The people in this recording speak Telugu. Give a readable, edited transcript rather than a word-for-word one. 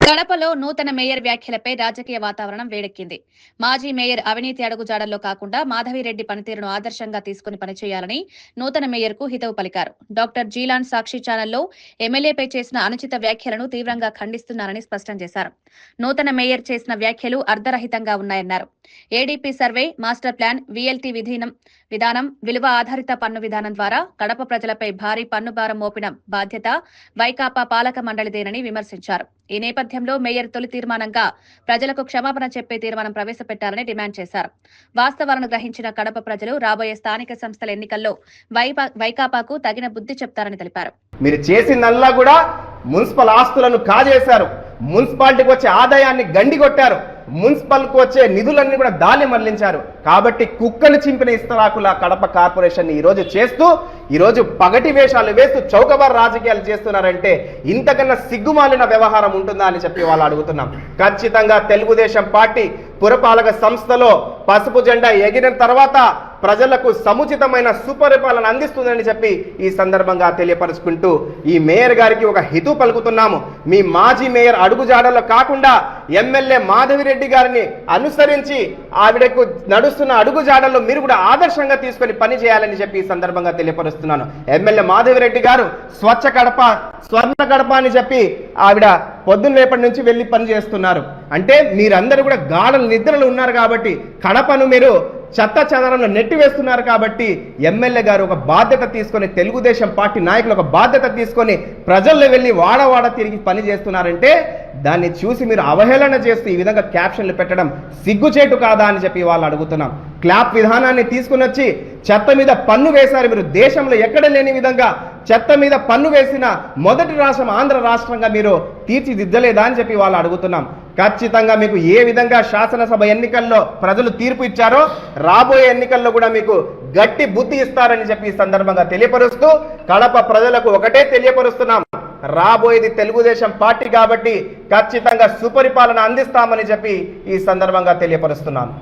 కడపలో నూతన మేయర్ వ్యాఖ్యలపై రాజకీయ వాతావరణం వేడెక్కింది. మాజీ మేయర్ అవినీతి అడుగుజాడల్లో కాకుండా మాధవిరెడ్డి పనితీరును ఆదర్శంగా తీసుకుని పనిచేయాలని నూతన మేయర్కు హితవు పలికారు. డాక్టర్ జీలాన్ సాక్షి ఛానల్లో ఎమ్మెల్యేపై చేసిన అనుచిత వ్యాఖ్యలను తీవ్రంగా ఖండిస్తున్నారని స్పష్టం చేశారు. నూతన మేయర్ చేసిన వ్యాఖ్యలు అర్ధరహితంగా ఉన్నాయన్నారు. ఏడీపీ సర్వే, మాస్టర్ ప్లాన్, వీఎల్టీ విధానం, విలువ ఆధారిత పన్ను విధానం ద్వారా కడప ప్రజలపై భారీ పన్ను భారం మోపిన బాధ్యత వైకాపా పాలక మండలిదేనని విమర్శించారు. ఈ నేపథ్యంలో మేయర్ తొలి తీర్మానంగా ప్రజలకు క్షమాపణ చెప్పే తీర్మానం ప్రవేశపెట్టాలని డిమాండ్ చేశారు. వాస్తవాలను గ్రహించిన కడప ప్రజలు రాబోయే స్థానిక సంస్థల ఎన్నికల్లో వైకాపాకు తగిన బుద్ధి చెప్తారని తెలిపారు. మీరు చేసిందల్లా కూడా మున్సిపల్ ఆస్తులను కాజేశారు, మున్సిపాలిటీకి వచ్చే ఆదాయాన్ని గండిగొట్టారు, మున్సిపల్కు వచ్చే నిధులన్నీ కూడా దాన్ని మళ్లించారు. కాబట్టి కుక్కలు చింపిన ఇస్తరాకుల కడప కార్పొరేషన్ ఈరోజు చేస్తూ ఈరోజు పగటి వేషాలు వేస్తూ చౌకబార్ రాజకీయాలు చేస్తున్నారంటే ఇంతకన్నా సిగ్గుమాలిన వ్యవహారం ఉంటుందా అని చెప్పి వాళ్ళు అడుగుతున్నాం. ఖచ్చితంగా తెలుగుదేశం పార్టీ పురపాలక సంస్థలో పసుపు జెండా ఎగిరిన తర్వాత ప్రజలకు సముచితమైన సుపరిపాలన అందిస్తుందని చెప్పి ఈ సందర్భంగా తెలియపరుచుకుంటూ ఈ మేయర్ గారికి ఒక హితూ పలుకుతున్నాము. మీ మాజీ మేయర్ అడుగుజాడల్లో కాకుండా ఎమ్మెల్యే మాధవిరెడ్డి గారిని అనుసరించి ఆవిడకు నడుస్తున్న అడుగుజాడల్లో మీరు కూడా ఆదర్శంగా తీసుకొని పని చేయాలని చెప్పి ఈ సందర్భంగా తెలియపరుస్తున్నాను. ఎమ్మెల్యే మాధవిరెడ్డి గారు స్వచ్ఛ కడప, స్వర్ణ కడప అని చెప్పి ఆవిడ పొద్దున్న రేపటి నుంచి వెళ్ళి పని చేస్తున్నారు. అంటే మీరందరూ కూడా గాఢ నిద్రలు ఉన్నారు కాబట్టి కడపను మీరు చెత్త చెదరంలో నెట్టివేస్తున్నారు. కాబట్టి ఎమ్మెల్యే గారు ఒక బాధ్యత తీసుకొని, తెలుగుదేశం పార్టీ నాయకులు ఒక బాధ్యత తీసుకొని ప్రజల్లో వెళ్ళి వాడవాడ తిరిగి పని చేస్తున్నారంటే దాన్ని చూసి మీరు అవహేళన చేస్తూ ఈ విధంగా క్యాప్షన్లు పెట్టడం సిగ్గుచేటు కాదా అని చెప్పి వాళ్ళు అడుగుతున్నాం. క్లాప్ విధానాన్ని తీసుకుని వచ్చి చెత్త మీద పన్ను వేశారు. మీరు దేశంలో ఎక్కడ లేని విధంగా చెత్త మీద పన్ను వేసిన మొదటి రాష్ట్రం ఆంధ్ర రాష్ట్రంగా మీరు తీర్చిదిద్దలేదా అని చెప్పి వాళ్ళు అడుగుతున్నాం. ఖచ్చితంగా మీకు ఏ విధంగా శాసనసభ ఎన్నికల్లో ప్రజలు తీర్పు ఇచ్చారో రాబోయే ఎన్నికల్లో కూడా మీకు గట్టి బుద్ధి ఇస్తారని చెప్పి ఈ సందర్భంగా తెలియపరుస్తూ కడప ప్రజలకు ఒకటే తెలియపరుస్తున్నాం, రాబోయేది తెలుగుదేశం పార్టీ కాబట్టి ఖచ్చితంగా సుపరిపాలన అందిస్తామని చెప్పి ఈ సందర్భంగా తెలియపరుస్తున్నాను.